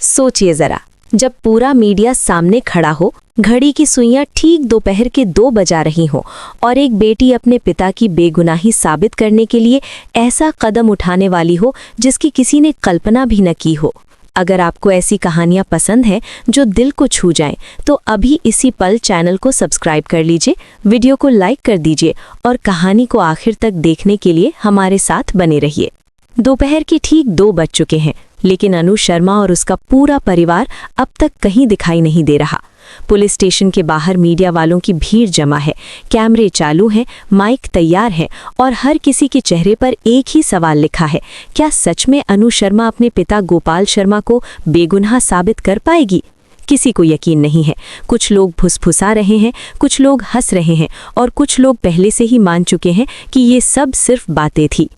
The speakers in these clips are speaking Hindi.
सोचिए जरा, जब पूरा मीडिया सामने खड़ा हो, घड़ी की सुइयां ठीक दोपहर के 2 बजा रही हों और एक बेटी अपने पिता की बेगुनाही साबित करने के लिए ऐसा कदम उठाने वाली हो जिसकी किसी ने कल्पना भी न की हो। अगर आपको ऐसी कहानियां पसंद हैं जो दिल को छू जाएं, तो अभी इसी पल चैनल को सब्सक्राइब कर लीजिए, वीडियो को लाइक कर दीजिए और कहानी को आखिर तक देखने के लिए हमारे साथ बने रहिए। दोपहर के ठीक 2 बज चुके हैं, लेकिन अनु शर्मा और उसका पूरा परिवार अब तक कहीं दिखाई नहीं दे रहा। पुलिस स्टेशन के बाहर मीडिया वालों की भीड़ जमा है, कैमरे चालू हैं, माइक तैयार है और हर किसी के चेहरे पर एक ही सवाल लिखा है, क्या सच में अनु शर्मा अपने पिता गोपाल शर्मा को बेगुनाह साबित कर पाएगी? किसी को यकीन नहीं है। कुछ लोग फुसफुसा रहे हैं, कुछ लोग हंस रहे हैं और कुछ लोग पहले से ही मान चुके हैं कि ये सब सिर्फ बातें थी।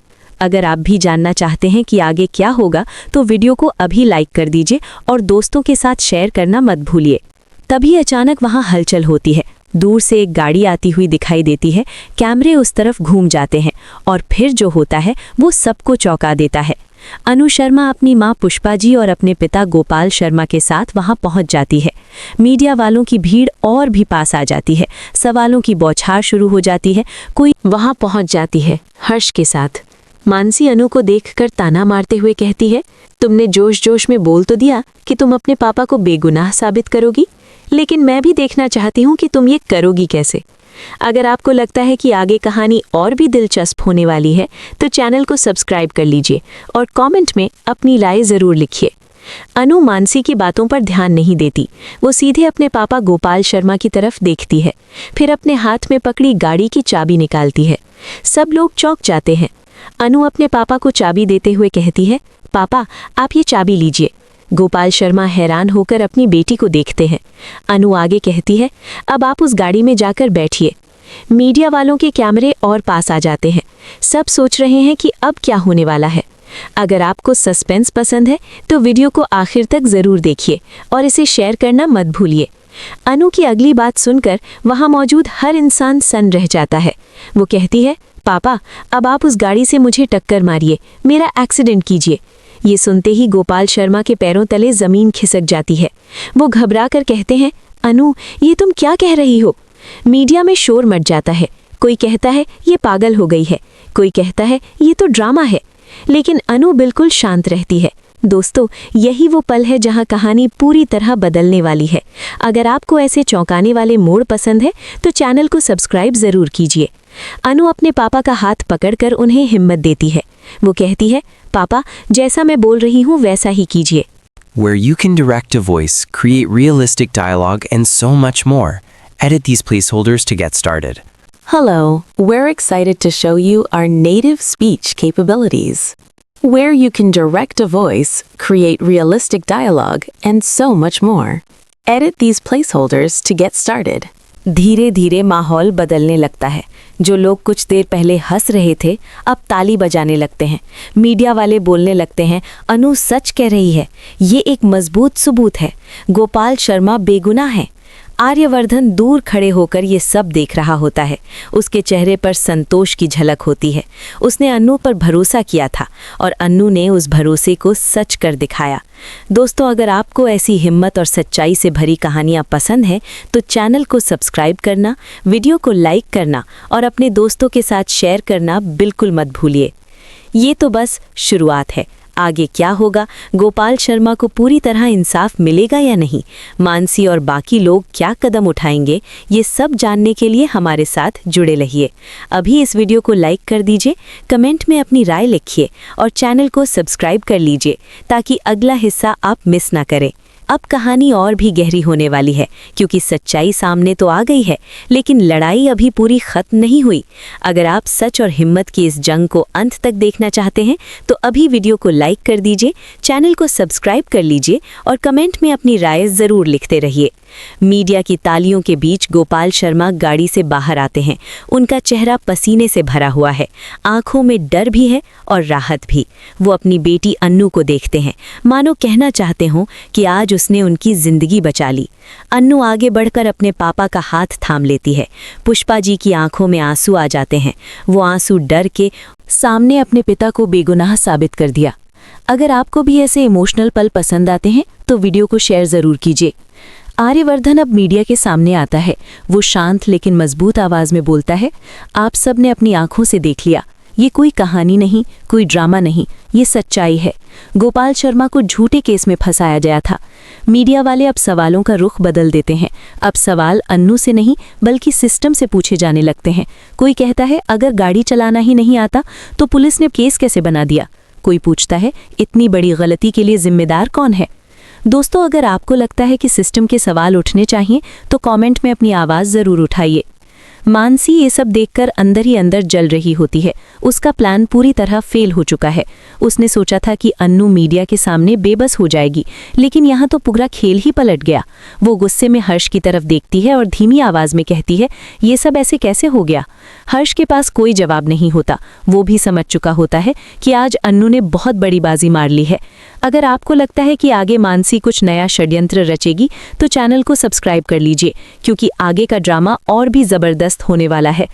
अगर आप भी जानना चाहते हैं कि आगे क्या होगा, तो वीडियो को अभी लाइक कर दीजिए और दोस्तों के साथ शेयर करना मत भूलिए। तभी अचानक वहां हलचल होती है। दूर से एक गाड़ी आती हुई दिखाई देती है, कैमरे उस तरफ घूम जाते हैं और फिर जो होता है वो सबको चौंका देता है। अनु शर्मा अपनी मां पुष्पा जी और अपने पिता गोपाल शर्मा के साथ वहां पहुंच जाती है। मीडिया वालों की भीड़ और भी पास आ जाती है, सवालों की बौछार शुरू हो जाती है। कोई वहां पहुंच जाती है हर्ष के साथ। मानसी अनु को देखकर ताना मारते हुए कहती है, तुमने जोश जोश में बोल तो दिया कि तुम अपने पापा को बेगुनाह साबित करोगी, लेकिन मैं भी देखना चाहती हूँ कि तुम ये करोगी कैसे। अगर आपको लगता है कि आगे कहानी और भी दिलचस्प होने वाली है, तो चैनल को सब्सक्राइब कर लीजिए और कमेंट में अपनी राय ज़रूर लिखिए। अनु मानसी की बातों पर ध्यान नहीं देती। वो सीधे अपने पापा गोपाल शर्मा की तरफ देखती है, फिर अपने हाथ में पकड़ी गाड़ी की चाबी निकालती है। सब लोग चौंक जाते हैं। अनु अपने पापा को चाबी देते हुए कहती है, पापा आप ये चाबी लीजिए। गोपाल शर्मा हैरान होकर अपनी बेटी को देखते हैं। अनु आगे कहती है, अब आप उस गाड़ी में जाकर बैठिए। मीडिया वालों के कैमरे और पास आ जाते हैं। सब सोच रहे हैं कि अब क्या होने वाला है। अगर आपको सस्पेंस पसंद है तो वीडियो को आखिर तक ज़रूर देखिए और इसे शेयर करना मत भूलिए। अनु की अगली बात सुनकर वहां मौजूद हर इंसान सन्न रह जाता है। वो कहती है, पापा अब आप उस गाड़ी से मुझे टक्कर मारिए, मेरा एक्सीडेंट कीजिए। ये सुनते ही गोपाल शर्मा के पैरों तले जमीन खिसक जाती है। वो घबरा कर कहते हैं, अनु ये तुम क्या कह रही हो? मीडिया में शोर मच जाता है। कोई कहता है ये पागल हो गई है, कोई कहता है ये तो ड्रामा है, लेकिन अनु बिल्कुल शांत रहती है। दोस्तों, यही वो पल है जहां कहानी पूरी तरह बदलने वाली है। अगर आपको ऐसे चौंकाने वाले मोड़ पसंद है तो चैनल को सब्सक्राइब ज़रूर कीजिए। अनु अपने पापा का हाथ पकड़कर उन्हें हिम्मत देती है। वो कहती है, पापा जैसा मैं बोल रही हूँ वैसा ही कीजिए। Where you can direct a voice, create realistic dialogue, and so much more. Edit these placeholders to get started. Hello, we're excited to show you our native speech capabilities. Where you can direct a voice, create realistic dialogue, and so much more. Edit these placeholders to get started. धीरे धीरे माहौल बदलने लगता है। जो लोग कुछ देर पहले हंस रहे थे अब ताली बजाने लगते हैं। मीडिया वाले बोलने लगते हैं, अनु सच कह रही है, ये एक मजबूत सबूत है, गोपाल शर्मा बेगुनाह है। आर्यवर्धन दूर खड़े होकर ये सब देख रहा होता है। उसके चेहरे पर संतोष की झलक होती है। उसने अन्नू पर भरोसा किया था और अन्नू ने उस भरोसे को सच कर दिखाया। दोस्तों, अगर आपको ऐसी हिम्मत और सच्चाई से भरी कहानियाँ पसंद हैं तो चैनल को सब्सक्राइब करना, वीडियो को लाइक करना और अपने दोस्तों के साथ शेयर करना बिल्कुल मत भूलिए। ये तो बस शुरुआत है। आगे क्या होगा, गोपाल शर्मा को पूरी तरह इंसाफ मिलेगा या नहीं, मानसी और बाकी लोग क्या कदम उठाएंगे, ये सब जानने के लिए हमारे साथ जुड़े रहिए। अभी इस वीडियो को लाइक कर दीजिए, कमेंट में अपनी राय लिखिए और चैनल को सब्सक्राइब कर लीजिए ताकि अगला हिस्सा आप मिस ना करें। अब कहानी और भी गहरी होने वाली है क्योंकि सच्चाई सामने तो आ गई है, लेकिन लड़ाई अभी पूरी खत्म नहीं हुई। अगर आप सच और हिम्मत की इस जंग को अंत तक देखना चाहते हैं तो अभी वीडियो को लाइक कर दीजिए, चैनल को सब्सक्राइब कर लीजिए और कमेंट में अपनी राय ज़रूर लिखते रहिए। मीडिया की तालियों के बीच गोपाल शर्मा गाड़ी से बाहर आते हैं। उनका चेहरा पसीने से भरा हुआ है, आंखों में डर भी है और राहत भी। वो अपनी बेटी अन्नू को देखते हैं, मानो कहना चाहते हों कि आज उसने उनकी जिंदगी बचा ली। अन्नू आगे बढ़कर अपने पापा का हाथ थाम लेती है। पुष्पा जी की आंखों में आंसू आ जाते हैं। वो आंसू डर के सामने अपने पिता को बेगुनाह साबित कर दिया। अगर आपको भी ऐसे इमोशनल पल पसंद आते हैं तो वीडियो को शेयर ज़रूर कीजिए। आर्यवर्धन अब मीडिया के सामने आता है। वो शांत लेकिन मजबूत आवाज में बोलता है, आप सब ने अपनी आंखों से देख लिया, ये कोई कहानी नहीं, कोई ड्रामा नहीं, ये सच्चाई है। गोपाल शर्मा को झूठे केस में फंसाया गया था। मीडिया वाले अब सवालों का रुख बदल देते हैं। अब सवाल अन्नू से नहीं बल्कि सिस्टम से पूछे जाने लगते हैं। कोई कहता है अगर गाड़ी चलाना ही नहीं आता तो पुलिस ने केस कैसे बना दिया। कोई पूछता है इतनी बड़ी गलती के लिए जिम्मेदार कौन है। दोस्तों, अगर आपको लगता है कि सिस्टम के सवाल उठने चाहिए तो कमेंट में अपनी आवाज़ ज़रूर उठाइए। मानसी ये सब देखकर अंदर ही अंदर जल रही होती है। उसका प्लान पूरी तरह फेल हो चुका है। उसने सोचा था कि अन्नू मीडिया के सामने बेबस हो जाएगी, लेकिन यहाँ तो पूरा खेल ही पलट गया। वो गुस्से में हर्ष की तरफ देखती है और धीमी आवाज़ में कहती है, ये सब ऐसे कैसे हो गया। हर्ष के पास कोई जवाब नहीं होता। वो भी समझ चुका होता है कि आज अन्नू ने बहुत बड़ी बाजी मार ली है। अगर आपको लगता है कि आगे मानसी कुछ नया षड्यंत्र रचेगी तो चैनल को सब्सक्राइब कर लीजिए, क्योंकि आगे का ड्रामा और भी ज़बरदस्त होने वाला है।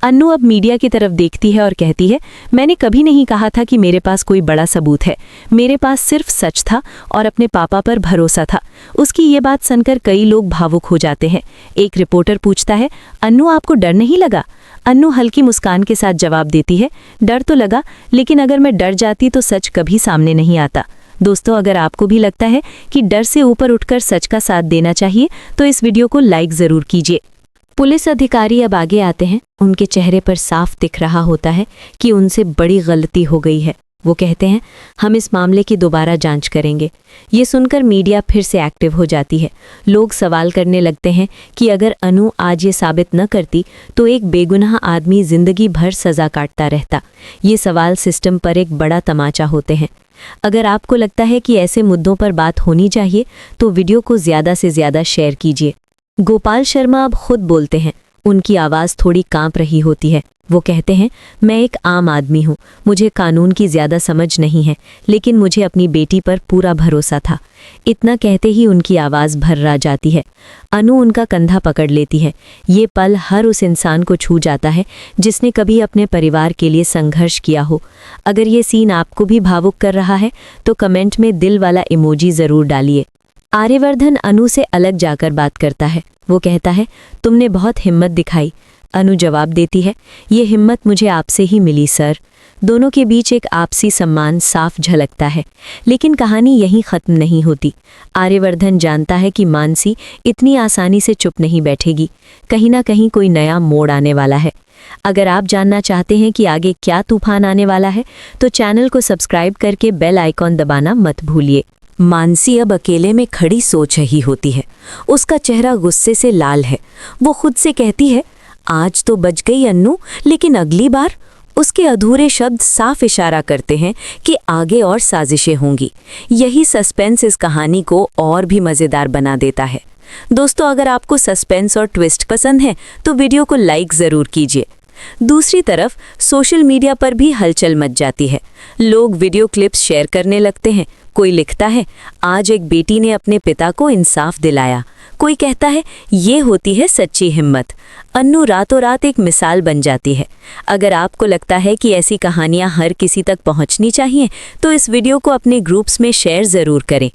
अन्नू अब मीडिया की तरफ देखती है और कहती है, मैंने कभी नहीं कहा था कि मेरे पास कोई बड़ा सबूत है। मेरे पास सिर्फ सच था और अपने पापा पर भरोसा था। उसकी ये बात सुनकर कई लोग भावुक हो जाते हैं। एक रिपोर्टर पूछता है, अन्नू आपको डर नहीं लगा। अन्नू हल्की मुस्कान के साथ जवाब देती है, डर तो लगा, लेकिन अगर मैं डर जाती तो सच कभी सामने नहीं आता। दोस्तों, अगर आपको भी लगता है कि डर से ऊपर उठकर सच का साथ देना चाहिए तो इस वीडियो को लाइक ज़रूर कीजिए। पुलिस अधिकारी अब आगे आते हैं। उनके चेहरे पर साफ दिख रहा होता है कि उनसे बड़ी गलती हो गई है। वो कहते हैं, हम इस मामले की दोबारा जांच करेंगे। ये सुनकर मीडिया फिर से एक्टिव हो जाती है। लोग सवाल करने लगते हैं कि अगर अनु आज ये साबित न करती तो एक बेगुनाह आदमी जिंदगी भर सज़ा काटता रहता। ये सवाल सिस्टम पर एक बड़ा तमाचा होते हैं। अगर आपको लगता है कि ऐसे मुद्दों पर बात होनी चाहिए तो वीडियो को ज़्यादा से ज़्यादा शेयर कीजिए। गोपाल शर्मा अब खुद बोलते हैं। उनकी आवाज़ थोड़ी कांप रही होती है। वो कहते हैं, मैं एक आम आदमी हूँ, मुझे कानून की ज़्यादा समझ नहीं है, लेकिन मुझे अपनी बेटी पर पूरा भरोसा था। इतना कहते ही उनकी आवाज़ भर्रा जाती है। अनु उनका कंधा पकड़ लेती है। ये पल हर उस इंसान को छू जाता है जिसने कभी अपने परिवार के लिए संघर्ष किया हो। अगर ये सीन आपको भी भावुक कर रहा है तो कमेंट में दिल वाला इमोजी ज़रूर डालिए। आर्यवर्धन अनु से अलग जाकर बात करता है। वो कहता है, तुमने बहुत हिम्मत दिखाई। अनु जवाब देती है, ये हिम्मत मुझे आपसे ही मिली सर। दोनों के बीच एक आपसी सम्मान साफ झलकता है। लेकिन कहानी यहीं ख़त्म नहीं होती। आर्यवर्धन जानता है कि मानसी इतनी आसानी से चुप नहीं बैठेगी। कहीं ना कहीं कोई नया मोड़ आने वाला है। अगर आप जानना चाहते हैं कि आगे क्या तूफान आने वाला है तो चैनल को सब्सक्राइब करके बेल आइकॉन दबाना मत भूलिए। मानसी अब अकेले में खड़ी सोच रही होती है। उसका चेहरा गुस्से से लाल है। वो खुद से कहती है, आज तो बच गई अन्नू, लेकिन अगली बार। उसके अधूरे शब्द साफ इशारा करते हैं कि आगे और साजिशें होंगी। यही सस्पेंस इस कहानी को और भी मज़ेदार बना देता है। दोस्तों, अगर आपको सस्पेंस और ट्विस्ट पसंद है तो वीडियो को लाइक ज़रूर कीजिए। दूसरी तरफ सोशल मीडिया पर भी हलचल मच जाती है। लोग वीडियो क्लिप्स शेयर करने लगते हैं। कोई लिखता है, आज एक बेटी ने अपने पिता को इंसाफ दिलाया। कोई कहता है, ये होती है सच्ची हिम्मत। अन्नू रातों रात एक मिसाल बन जाती है। अगर आपको लगता है कि ऐसी कहानियां हर किसी तक पहुंचनी चाहिए तो इस वीडियो को अपने ग्रुप्स में शेयर ज़रूर करें।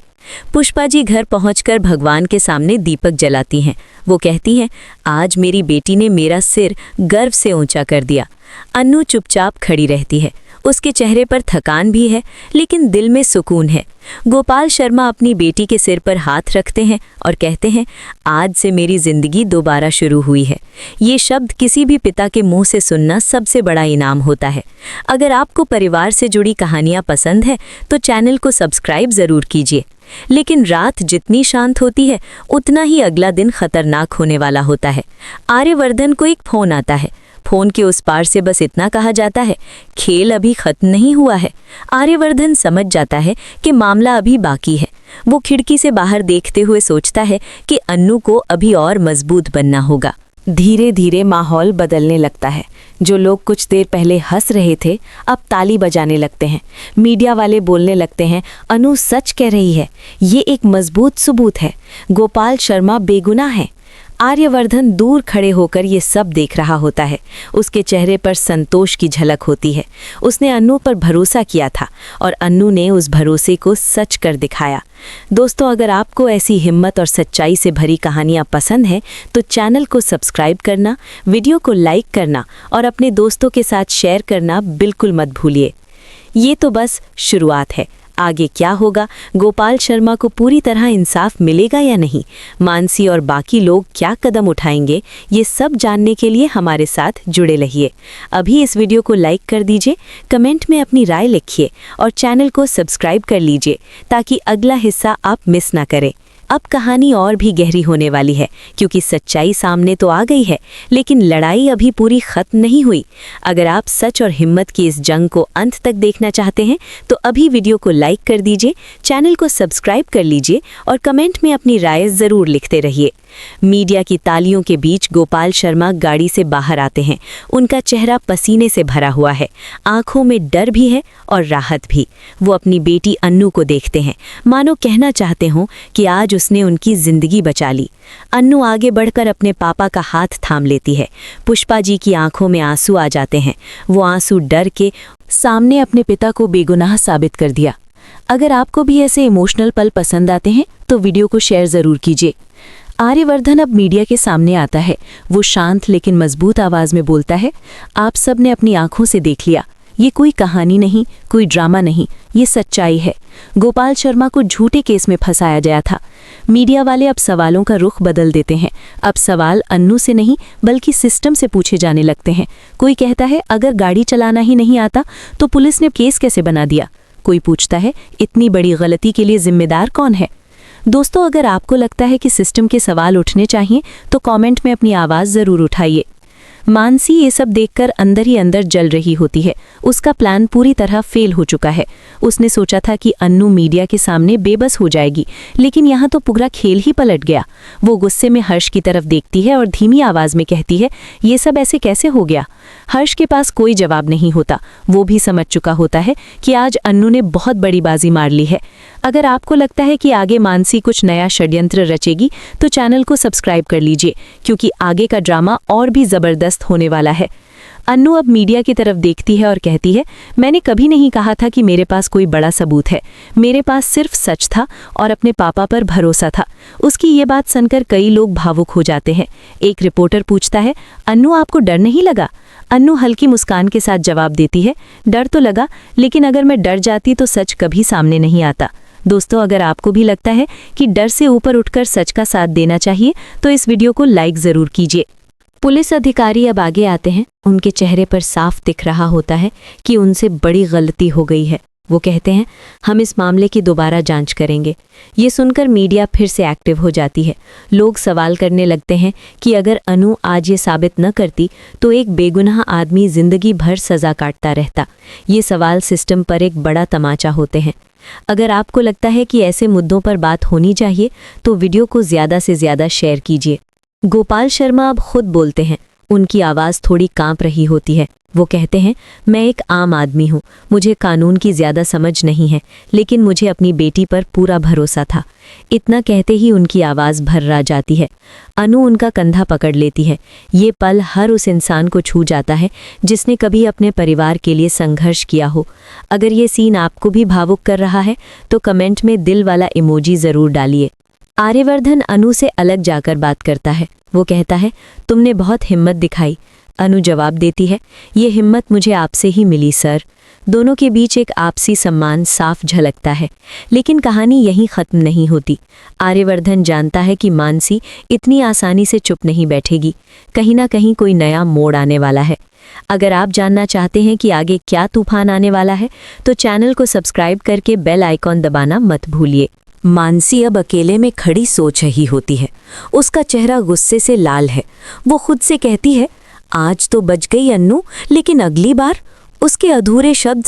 पुष्पा जी घर पहुंचकर भगवान के सामने दीपक जलाती हैं। वो कहती हैं, आज मेरी बेटी ने मेरा सिर गर्व से ऊंचा कर दिया। अन्नू चुपचाप खड़ी रहती है। उसके चेहरे पर थकान भी है, लेकिन दिल में सुकून है। गोपाल शर्मा अपनी बेटी के सिर पर हाथ रखते हैं और कहते हैं, आज से मेरी जिंदगी दोबारा शुरू हुई है। ये शब्द किसी भी पिता के मुंह से सुनना सबसे बड़ा इनाम होता है। अगर आपको परिवार से जुड़ी कहानियां पसंद है तो चैनल को सब्सक्राइब ज़रूर कीजिए। लेकिन रात जितनी शांत होती है उतना ही अगला दिन खतरनाक होने वाला होता है। आर्यवर्धन को एक फ़ोन आता है। फ़ोन के उस पार से बस इतना कहा जाता है, खेल अभी खत्म नहीं हुआ है। आर्यवर्धन समझ जाता है कि मामला अभी बाकी है। वो खिड़की से बाहर देखते हुए सोचता है कि अन्नू को अभी और मजबूत बनना होगा। धीरे धीरे माहौल बदलने लगता है। जो लोग कुछ देर पहले हंस रहे थे अब ताली बजाने लगते हैं। मीडिया वाले बोलने लगते हैं, अनु सच कह रही है, ये एक मजबूत सबूत है, गोपाल शर्मा बेगुनाह है। आर्यवर्धन दूर खड़े होकर ये सब देख रहा होता है। उसके चेहरे पर संतोष की झलक होती है। उसने अन्नू पर भरोसा किया था और अन्नू ने उस भरोसे को सच कर दिखाया। दोस्तों, अगर आपको ऐसी हिम्मत और सच्चाई से भरी कहानियाँ पसंद हैं तो चैनल को सब्सक्राइब करना, वीडियो को लाइक करना और अपने दोस्तों के साथ शेयर करना बिल्कुल मत भूलिए। ये तो बस शुरुआत है। आगे क्या होगा? गोपाल शर्मा को पूरी तरह इंसाफ मिलेगा या नहीं? मानसी और बाकी लोग क्या कदम उठाएंगे? ये सब जानने के लिए हमारे साथ जुड़े रहिए। अभी इस वीडियो को लाइक कर दीजिए, कमेंट में अपनी राय लिखिए और चैनल को सब्सक्राइब कर लीजिए ताकि अगला हिस्सा आप मिस ना करें। अब कहानी और भी गहरी होने वाली है क्योंकि सच्चाई सामने तो आ गई है, लेकिन लड़ाई अभी पूरी खत्म नहीं हुई। अगर आप सच और हिम्मत की इस जंग को अंत तक देखना चाहते हैं तो अभी वीडियो को लाइक कर दीजिए, चैनल को सब्सक्राइब कर लीजिए और कमेंट में अपनी राय ज़रूर लिखते रहिए। मीडिया की तालियों के बीच गोपाल शर्मा गाड़ी से बाहर आते हैं। उनका चेहरा पसीने से भरा हुआ है, आंखों में डर भी है और राहत भी। वो अपनी बेटी अन्नू को देखते हैं, मानो कहना चाहते हों कि आज उसने उनकी जिंदगी बचा ली। अन्नू आगे बढ़कर अपने पापा का हाथ थाम लेती है। पुष्पा जी की आंखों में आंसू आ जाते हैं। वो आंसू डर के सामने अपने पिता को बेगुनाह साबित कर दिया। अगर आपको भी ऐसे इमोशनल पल पसंद आते हैं तो वीडियो को शेयर ज़रूर कीजिए। आर्यवर्धन अब मीडिया के सामने आता है। वो शांत लेकिन मजबूत आवाज में बोलता है, आप सब ने अपनी आंखों से देख लिया। ये कोई कहानी नहीं, कोई ड्रामा नहीं, ये सच्चाई है। गोपाल शर्मा को झूठे केस में फंसाया गया था। मीडिया वाले अब सवालों का रुख बदल देते हैं। अब सवाल अन्नू से नहीं बल्कि सिस्टम से पूछे जाने लगते हैं। कोई कहता है अगर गाड़ी चलाना ही नहीं आता तो पुलिस ने केस कैसे बना दिया? कोई पूछता है इतनी बड़ी गलती के लिए जिम्मेदार कौन है? दोस्तों, अगर आपको लगता है कि सिस्टम के सवाल उठने चाहिए तो कमेंट में अपनी आवाज़ ज़रूर उठाइए। मानसी ये सब देखकर अंदर ही अंदर जल रही होती है। उसका प्लान पूरी तरह फेल हो चुका है। उसने सोचा था कि अन्नू मीडिया के सामने बेबस हो जाएगी, लेकिन यहाँ तो पूरा खेल ही पलट गया। वो गुस्से में हर्ष की तरफ देखती है और धीमी आवाज़ में कहती है, ये सब ऐसे कैसे हो गया? हर्ष के पास कोई जवाब नहीं होता। वो भी समझ चुका होता है कि आज अन्नू ने बहुत बड़ी बाजी मार ली है। अगर आपको लगता है कि आगे मानसी कुछ नया षड्यंत्र रचेगी तो चैनल को सब्सक्राइब कर लीजिए क्योंकि आगे का ड्रामा और भी ज़बरदस्त होने वाला है। अन्नू अब मीडिया की तरफ देखती है और कहती है, मैंने कभी नहीं कहा था कि मेरे पास कोई बड़ा सबूत है। मेरे पास सिर्फ सच था और अपने पापा पर भरोसा था। उसकी ये बात सुनकर कई लोग भावुक हो जाते हैं। एक रिपोर्टर पूछता है, अन्नू आपको डर नहीं लगा? अन्नू हल्की मुस्कान के साथ जवाब देती है, डर तो लगा, लेकिन अगर मैं डर जाती तो सच कभी सामने नहीं आता। दोस्तों, अगर आपको भी लगता है कि डर से ऊपर उठकर सच का साथ देना चाहिए तो इस वीडियो को लाइक ज़रूर कीजिए। पुलिस अधिकारी अब आगे आते हैं। उनके चेहरे पर साफ दिख रहा होता है कि उनसे बड़ी गलती हो गई है। वो कहते हैं, हम इस मामले की दोबारा जांच करेंगे। ये सुनकर मीडिया फिर से एक्टिव हो जाती है। लोग सवाल करने लगते हैं कि अगर अनु आज ये साबित न करती तो एक बेगुनाह आदमी जिंदगी भर सज़ा काटता रहता। ये सवाल सिस्टम पर एक बड़ा तमाचा होते हैं। अगर आपको लगता है कि ऐसे मुद्दों पर बात होनी चाहिए तो वीडियो को ज़्यादा से ज़्यादा शेयर कीजिए। गोपाल शर्मा अब खुद बोलते हैं। उनकी आवाज़ थोड़ी कांप रही होती है। वो कहते हैं, मैं एक आम आदमी हूँ, मुझे कानून की ज़्यादा समझ नहीं है, लेकिन मुझे अपनी बेटी पर पूरा भरोसा था। इतना कहते ही उनकी आवाज़ भर्रा जाती है। अनु उनका कंधा पकड़ लेती है। ये पल हर उस इंसान को छू जाता है जिसने कभी अपने परिवार के लिए संघर्ष किया हो। अगर ये सीन आपको भी भावुक कर रहा है तो कमेंट में दिल वाला इमोजी ज़रूर डालिए। आर्यवर्धन अनु से अलग जाकर बात करता है। वो कहता है, तुमने बहुत हिम्मत दिखाई। अनु जवाब देती है, ये हिम्मत मुझे आपसे ही मिली सर। दोनों के बीच एक आपसी सम्मान साफ झलकता है। लेकिन कहानी यहीं ख़त्म नहीं होती। आर्यवर्धन जानता है कि मानसी इतनी आसानी से चुप नहीं बैठेगी। कहीं ना कहीं कोई नया मोड़ आने वाला है। अगर आप जानना चाहते हैं कि आगे क्या तूफान आने वाला है तो चैनल को सब्सक्राइब करके बेल आइकॉन दबाना मत भूलिए। मानसी अब अकेले में खड़ी सोच रही होती है। उसका चेहरा गुस्से से लाल है। वो खुद से कहती है, आज तो बच गई अन्नू, लेकिन अगली बार। उसके अधूरे शब्द